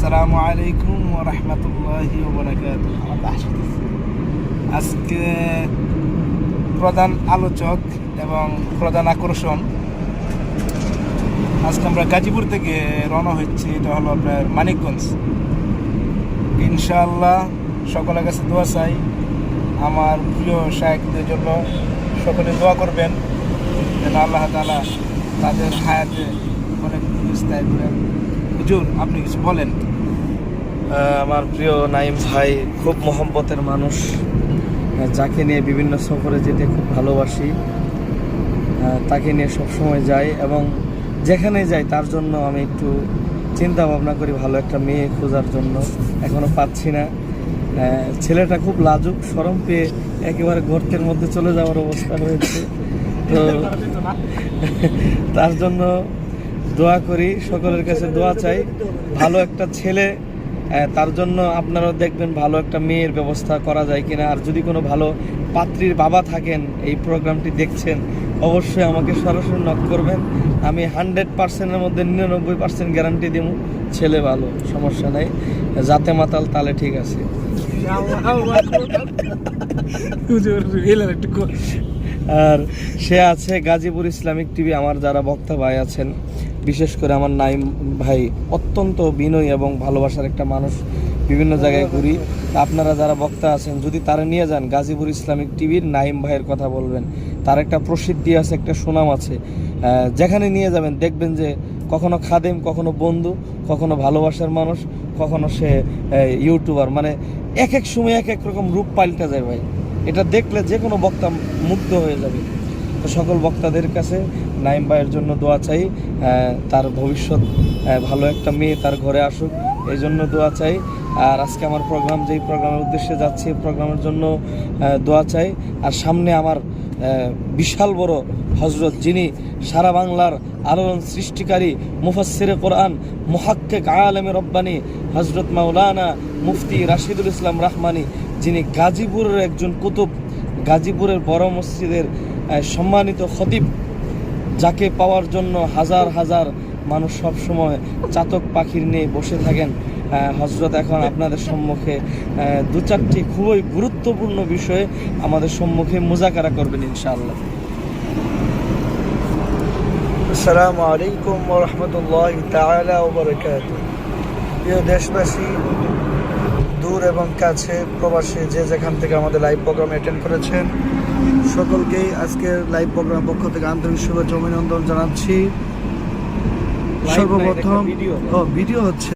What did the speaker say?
আসসালামু আলাইকুম ওয়া রাহমাতুল্লাহি ওয়া বারাকাতুহু। আজকে প্রধান আলোচক এবং প্রধান আকর্ষণ, আজকে আমরা গাজীপুর থেকে রওনা হচ্ছি। এটা হলো আপনার মানিকগঞ্জ। ইনশাআল্লাহ সকলের কাছে দোয়া চাই, আমার প্রিয় শায়েখদের জন্য সকলে দোয়া করবেন যেন আল্লাহ তাআলা তাদের হায়াতে অনেক বিস্তার করেন। হুজুর, আপনি কিছু বলেন। আমার প্রিয় নাইম ভাই খুব মহব্বতের মানুষ, যাকে নিয়ে বিভিন্ন সফরে যেতে খুব ভালোবাসি, তাকে নিয়ে সবসময় যাই এবং যেখানে যাই তার জন্য আমি একটু চিন্তা ভাবনা করি ভালো একটা মেয়ে খোঁজার জন্য। এখনও পাচ্ছি না। ছেলেটা খুব লাজুক, শরম পেয়ে একেবারে গর্তের মধ্যে চলে যাওয়ার অবস্থা রয়েছে। তো তার জন্য দোয়া করি, সকলের কাছে দোয়া চাই, ভালো একটা ছেলে। তার জন্য আপনারাও দেখবেন ভালো একটা মেয়ের ব্যবস্থা করা যায় কিনা। আর যদি কোনো ভালো পাত্রীর বাবা থাকেন, এই প্রোগ্রামটি দেখছেন, অবশ্যই আমাকে সরাসরি নক করবেন। আমি 100%-এর মধ্যে 99% গ্যারান্টি দেবো ছেলে ভালো, সমস্যা নাই। যাতে মাতাল তালে ঠিক আছে। আর সে আছে গাজীপুর ইসলামিক টিভি। আমার যারা বক্তা ভাই আছেন, বিশেষ করে আমার নাইম ভাই অত্যন্ত বিনয়ী এবং ভালোবাসার একটা মানুষ। বিভিন্ন জায়গায় ঘুরি। আপনারা যারা বক্তা আছেন, যদি তারা নিয়ে যান গাজীপুর ইসলামিক টিভির নাইম ভাইয়ের কথা বলবেন। তার একটা প্রসিদ্ধি আছে, একটা সুনাম আছে। যেখানে নিয়ে যাবেন দেখবেন যে কখনো খাদেম, কখনো বন্ধু, কখনো ভালোবাসার মানুষ, কখনো সে ইউটিউবার। মানে এক এক সময় এক এক রকম রূপ পাল্টে যায় ভাই। এটা দেখলে যে কোনো বক্তা মুগ্ধ হয়ে যাবে। তো সকল বক্তাদের কাছে নাইম ভাইয়ের জন্য দোয়া চাই, তার ভবিষ্যৎ ভালো একটা মেয়ে তার ঘরে আসুক, এই জন্য দোয়া চাই। আর আজকে আমার প্রোগ্রাম, যেই প্রোগ্রামের উদ্দেশ্যে যাচ্ছি, প্রোগ্রামের জন্য দোয়া চাই। আর সামনে আমার বিশাল বড় হজরত, যিনি সারা বাংলার আলোড়ন সৃষ্টিকারী, মুফাসসিরে কোরআন, মুহাক্কিক আলেমে রব্বানি, হজরত মাওলানা মুফতি রাশিদুল ইসলাম রাহমানি, যিনি গাজীপুরের একজন কুতুব, গাজীপুরের বড় মসজিদের সম্মানিত খতিব, যাকে পাওয়ার জন্য হাজার হাজার মানুষ সব সময় চাতক পাখির নিয়ে বসে থাকেন। হজরত এখন আপনাদের সম্মুখে দু চারটি খুবই গুরুত্বপূর্ণ বিষয়ে আমাদের সম্মুখে মুজাকারা করবেন ইনশাআল্লাহ। আসসালামু আলাইকুম ওয়া রাহমাতুল্লাহি তাআলা ওয়া বারাকাতুহু। প্রিয় দেশবাসী, দূর এবং কাছে, প্রবাসী, যে যেখান থেকে আমাদের লাইভ প্রোগ্রাম অ্যাটেন্ড করেছেন, সকলকেই আজকের লাইভ প্রোগ্রাম পক্ষ থেকে আন্তরিক শুভেচ্ছা অভিনন্দন জানাচ্ছি। সর্বপ্রথম ভিডিও হচ্ছে।